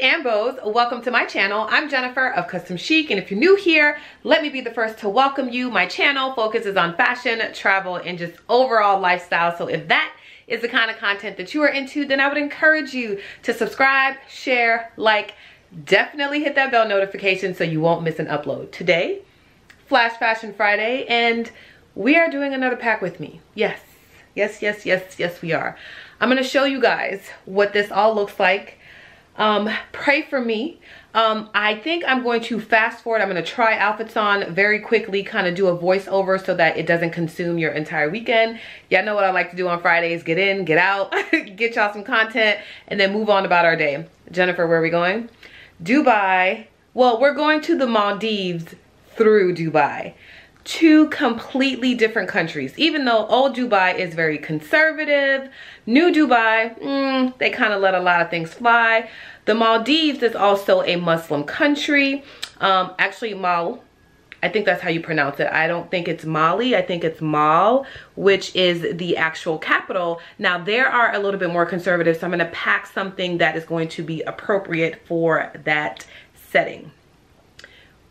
and Beaus, welcome to my channel. I'm Jennifer of Custom Chic, and if you're new here, let me be the first to welcome you. My channel focuses on fashion, travel, and just overall lifestyle. So if that is the kind of content that you are into, then I would encourage you to subscribe, share, like, definitely hit that bell notification so you won't miss an upload. Today, Flash Fashion Friday, and we are doing another pack with me. Yes, we are. I'm gonna show you guys what this all looks like. Pray for me. I think I'm going to fast forward. I'm going to try outfits on very quickly, kind of do a voiceover so that it doesn't consume your entire weekend. Y'all know what I like to do on Fridays: get in, get out, get y'all some content, and then move on about our day. Jennifer, where are we going? Dubai. Well, we're going to the Maldives through Dubai. Two completely different countries. Even though old Dubai is very conservative, new Dubai, they kind of let a lot of things fly. The Maldives is also a Muslim country. Actually, I think that's how you pronounce it. I don't think it's Mali. I think it's Mal, which is the actual capital. Now, they are a little bit more conservative, so I'm going to pack something that is going to be appropriate for that setting.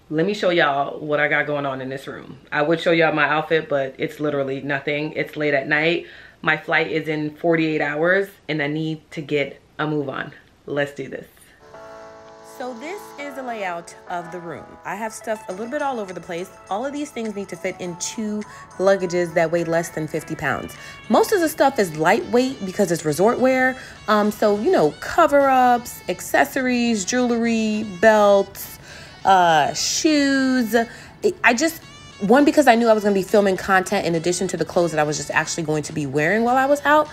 Let me show y'all what I got going on in this room. I would show y'all my outfit, but it's literally nothing. It's late at night. My flight is in 48 hours, and I need to get a move on. Let's do this. So this is the layout of the room. I have stuff a little bit all over the place. All of these things need to fit in 2 luggages that weigh less than 50 pounds. Most of the stuff is lightweight because it's resort wear. So, you know, cover-ups, accessories, jewelry, belts, shoes. Because I knew I was going to be filming content in addition to the clothes that I was just actually going to be wearing while I was out.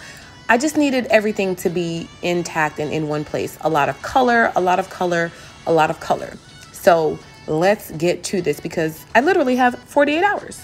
I just needed everything to be intact and in one place. A lot of color, a lot of color, a lot of color. So let's get to this because I literally have 48 hours.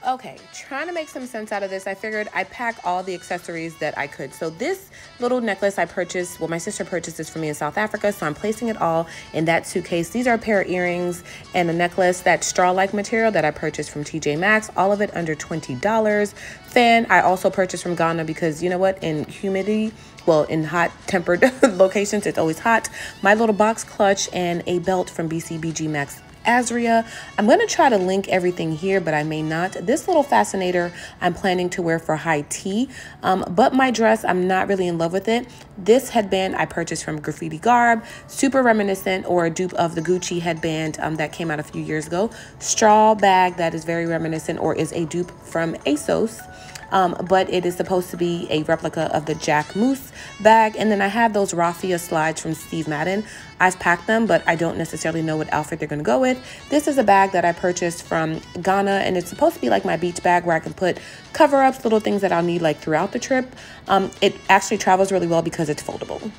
Okay, trying to make some sense out of this, I figured I'd pack all the accessories that I could. So this little necklace I purchased, well, my sister purchased this for me in South Africa, so I'm placing it all in that suitcase. These are a pair of earrings and a necklace, that straw-like material that I purchased from TJ Maxx, all of it under $20. Fan, I also purchased from Ghana because, you know what, in humidity, well, in hot tempered locations, it's always hot. My little box clutch and a belt from BCBG Max Azria. I'm going to try to link everything here, but I may not. This little fascinator I'm planning to wear for high tea, but my dress, I'm not really in love with it. This headband I purchased from Graffiti Garb, super reminiscent or a dupe of the Gucci headband that came out a few years ago. Straw bag that is very reminiscent or is a dupe from ASOS. But it is supposed to be a replica of the Jack Moose bag. And then I have those raffia slides from Steve Madden. I've packed them, but I don't necessarily know what outfit they're going to go with. This is a bag that I purchased from Ghana, and it's supposed to be like my beach bag where I can put cover-ups, little things that I'll need like throughout the trip. It actually travels really well because it's foldable.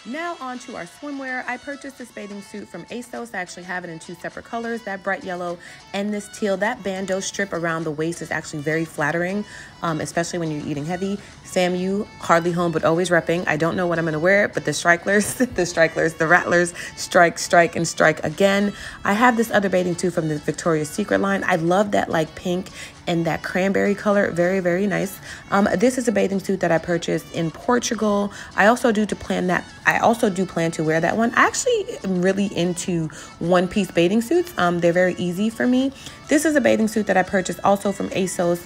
Now on to our swimwear. I purchased this bathing suit from ASOS. I actually have it in 2 separate colors, that bright yellow and this teal. That bandeau strip around the waist is actually very flattering, especially when you're eating heavy. FAMU, hardly home, but always repping. I don't know what I'm going to wear, but the strikers, the rattlers, strike, strike, and strike again. I have this other bathing suit from the Victoria's Secret line. I love that like pink and that cranberry color. Very, very nice. This is a bathing suit that I purchased in Portugal. I also do plan to wear that one. I actually am really into one-piece bathing suits. They're very easy for me. This is a bathing suit that I purchased also from ASOS.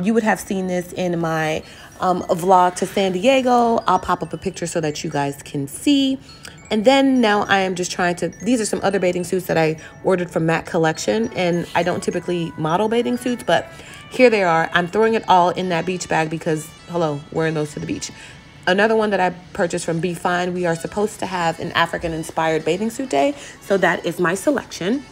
You would have seen this in my vlog to San Diego. I'll pop up a picture so that you guys can see. And then now I am just these are some other bathing suits that I ordered from Mac Collection, and I don't typically model bathing suits, but here they are. I'm throwing it all in that beach bag because, hello, wearing those to the beach. Another one that I purchased from Be Fine. We are supposed to have an African-inspired bathing suit day, so that is my selection.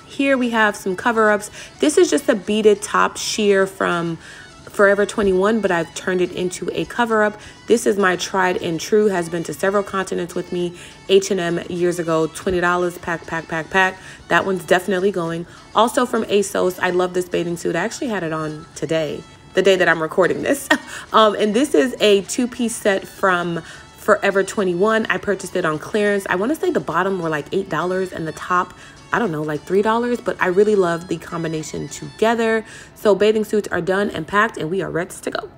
Here we have some cover-ups. This is just a beaded top sheer from Forever 21, but I've turned it into a cover-up. This is my tried and true, has been to several continents with me. H&M years ago, $20, pack. That one's definitely going. Also from ASOS, I love this bathing suit. I actually had it on today, the day that I'm recording this. And this is a 2-piece set from Forever 21. I purchased it on clearance. I want to say the bottom were like $8 and the top, I don't know, like $3, but I really love the combination together. So bathing suits are done and packed, and we are ready to go.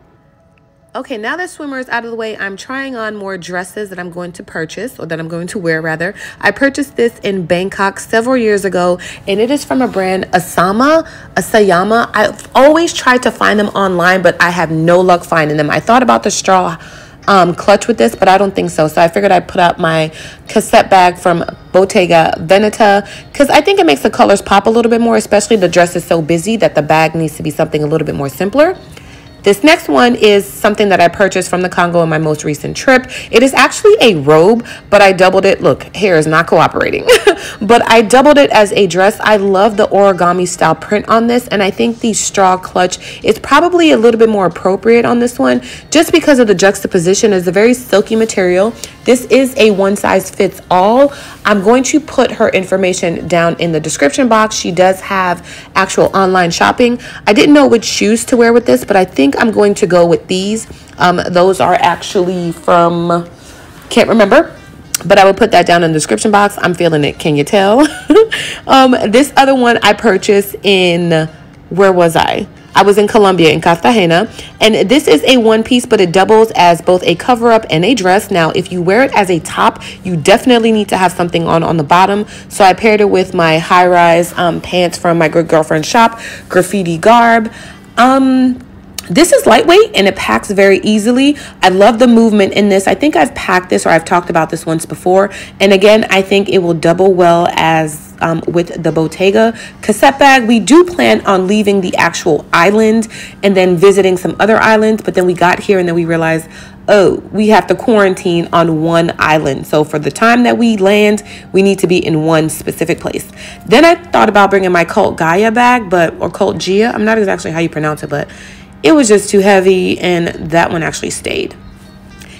Okay, now that swimmer is out of the way, I'm trying on more dresses that I'm going to purchase, or that I'm going to wear rather. I purchased this in Bangkok several years ago, and it is from a brand Asayama. I've always tried to find them online, but I have no luck finding them. I thought about the straw clutch with this, but I don't think so. So I figured I'd put out my cassette bag from Bottega Veneta, because I think it makes the colors pop a little bit more, especially the dress is so busy that the bag needs to be something a little bit more simpler. This next one is something that I purchased from the Congo in my most recent trip. It is actually a robe, but I doubled it. Look, hair is not cooperating. But I doubled it as a dress. I love the origami style print on this, and I think the straw clutch is probably a little bit more appropriate on this one, just because of the juxtaposition. It's a very silky material. This is a one size fits all. I'm going to put her information down in the description box. She does have actual online shopping. I didn't know which shoes to wear with this, but I think I'm going to go with these. Those are actually from, can't remember, but I will put that down in the description box. I'm feeling it. Can you tell? This other one I purchased in, where was I? I was in Colombia, in Cartagena, and this is a one piece, but it doubles as both a cover up and a dress. Now, if you wear it as a top, you definitely need to have something on the bottom. So I paired it with my high rise pants from my good girlfriend's shop, Graffiti Garb. This is lightweight and it packs very easily. I love the movement in this. I think I've packed this, or I've talked about this once before. And again, I think it will double well as with the Bottega cassette bag. We do plan on leaving the actual island and then visiting some other islands. But then we got here and then we realized, oh, we have to quarantine on one island. So for the time that we land, we need to be in one specific place. Then I thought about bringing my Cult Gaia bag, or Cult Gia. I'm not exactly how you pronounce it, but it was just too heavy, and that one actually stayed.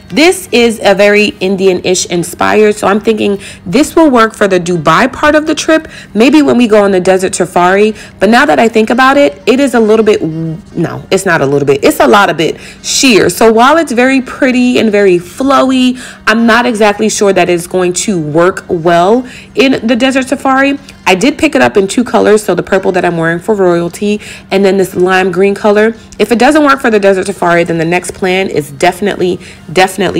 This is a very Indian-ish inspired, so I'm thinking this will work for the Dubai part of the trip, maybe when we go on the desert safari. But now that I think about it, it is a little bit, no, it's not a little bit, it's a lot of it sheer. So while it's very pretty and very flowy, I'm not exactly sure that it's going to work well in the desert safari. I did pick it up in two colors, so the purple that I'm wearing for royalty, and then this lime green color. If it doesn't work for the desert safari, then the next plan is definitely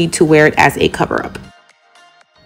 to wear it as a cover up.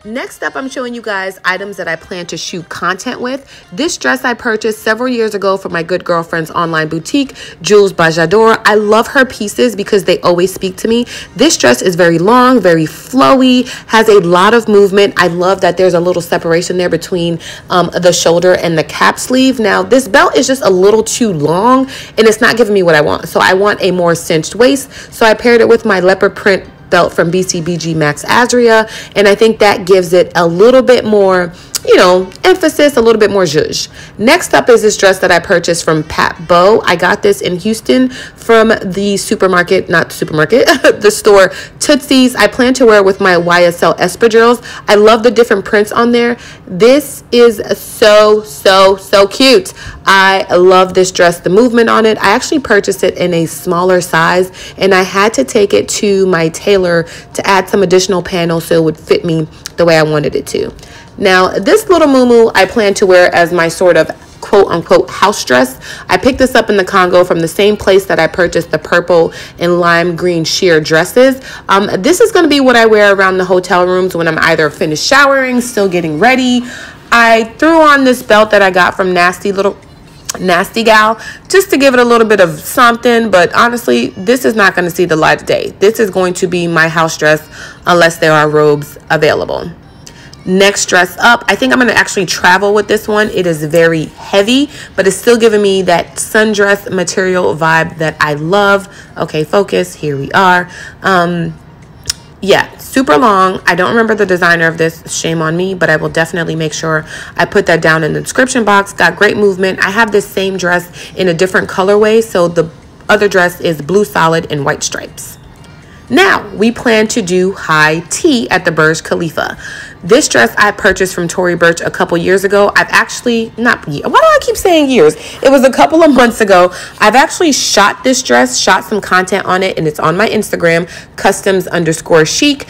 Next up, I'm showing you guys items that I plan to shoot content with. This dress I purchased several years ago from my good girlfriend's online boutique, Jules Bajador. I love her pieces because they always speak to me. This dress is very long, very flowy, has a lot of movement. I love that there's a little separation there between the shoulder and the cap sleeve. Now, this belt is just a little too long and it's not giving me what I want. So I want a more cinched waist. So I paired it with my leopard print belt from BCBG Max Azria, and I think that gives it a little bit more, you know, emphasis, a little bit more zhuzh. Next up is this dress that I purchased from Pat Bow. I got this in Houston from the supermarket, not supermarket, the store Tootsie's. I plan to wear it with my YSL espadrilles. I love the different prints on there. This is so cute. I love this dress, the movement on it. I actually purchased it in a smaller size, and I had to take it to my tailor to add some additional panels so it would fit me the way I wanted it to. Now, this little muumuu I plan to wear as my sort of quote-unquote house dress. I picked this up in the Congo from the same place that I purchased the purple and lime green sheer dresses. This is going to be what I wear around the hotel rooms when I'm either finished showering, still getting ready. I threw on this belt that I got from Nasty Gal just to give it a little bit of something, but honestly, this is not going to see the light of day. This is going to be my house dress unless there are robes available. Next dress up, I think I'm going to actually travel with this one. It is very heavy, but it's still giving me that sundress material vibe that I love. Okay, focus. Here we are. Yeah, super long. I don't remember the designer of this. Shame on me, but I will definitely make sure I put that down in the description box. Got great movement. I have this same dress in a different colorway. So the other dress is blue solid and white stripes. Now, we plan to do high tea at the Burj Khalifa. This dress I purchased from Tory Burch a couple years ago. I've actually, why do I keep saying years? It was a couple of months ago. I've actually shot this dress, shot some content on it, and it's on my Instagram, customs_chic.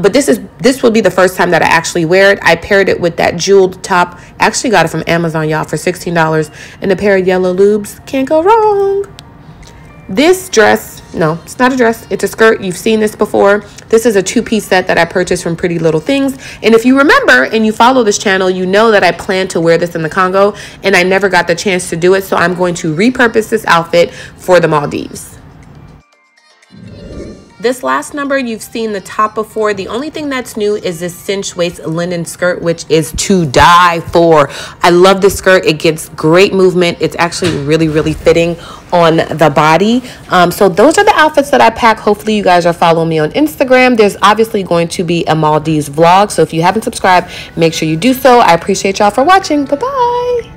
But this will be the first time that I actually wear it. I paired it with that jeweled top. Actually got it from Amazon, y'all, for $16, and a pair of yellow lubes. Can't go wrong. This dress No, it's not a dress. It's a skirt. You've seen this before. This is a two-piece set that I purchased from Pretty Little Things. And if you remember and you follow this channel, you know that I plan to wear this in the Congo and I never got the chance to do it. So I'm going to repurpose this outfit for the Maldives. This last number, you've seen the top before. The only thing that's new is this cinch waist linen skirt, which is to die for. I love this skirt. It gets great movement. It's actually really, really fitting on the body. So those are the outfits that I pack. Hopefully you guys are following me on Instagram. There's obviously going to be a Maldives vlog. So if you haven't subscribed, make sure you do so. I appreciate y'all for watching. Bye-bye.